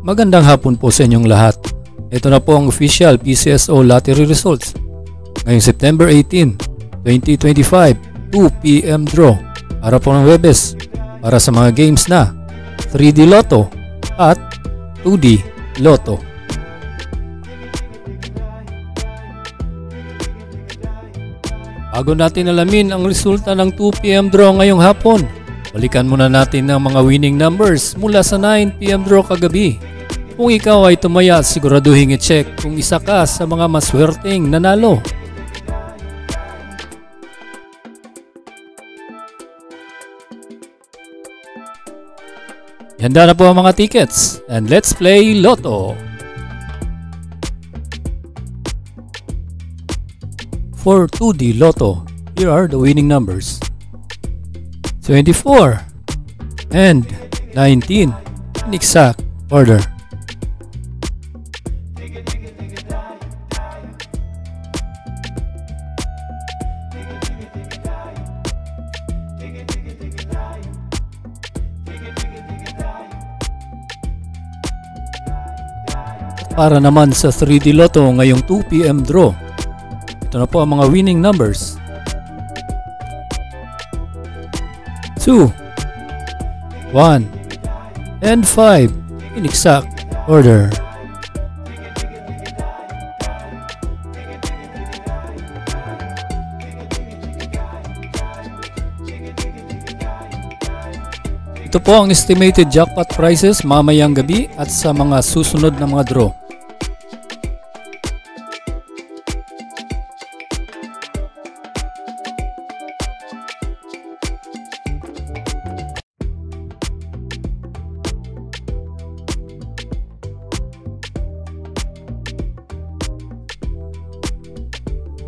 Magandang hapon po sa inyong lahat. Ito na po ang official PCSO lottery results. Ngayong September 18, 2025, 2 PM draw. Araw po ng Huwebes para sa mga games na 3D Lotto at 2D Lotto. Bago natin alamin ang resulta ng 2 PM draw ngayong hapon, balikan muna natin ang mga winning numbers mula sa 9 PM draw kagabi. Kung ikaw ay tumaya, siguraduhin i-check kung isa ka sa mga maswerteng nanalo. Handa na po ang mga tickets and let's play Lotto. For 2D Lotto, here are the winning numbers: 24 and 19 in exact order. Para naman sa 3D Lotto ngayong 2 PM draw, ito na po ang mga winning numbers: 2, 1, and 5 in exact order. Ito po ang estimated jackpot prices mamayang gabi at sa mga susunod na mga draw.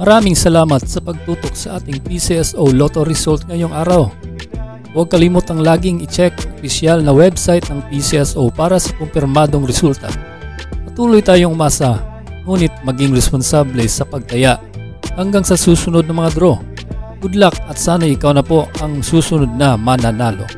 Maraming salamat sa pagtutok sa ating PCSO Lotto result ngayong araw. Huwag kalimutang laging i-check ang opisyal na website ng PCSO para sa kumpirmadong resulta. Patuloy tayong umasa, ngunit maging responsable sa pagtaya hanggang sa susunod na mga draw. Good luck at sana ikaw na po ang susunod na mananalo.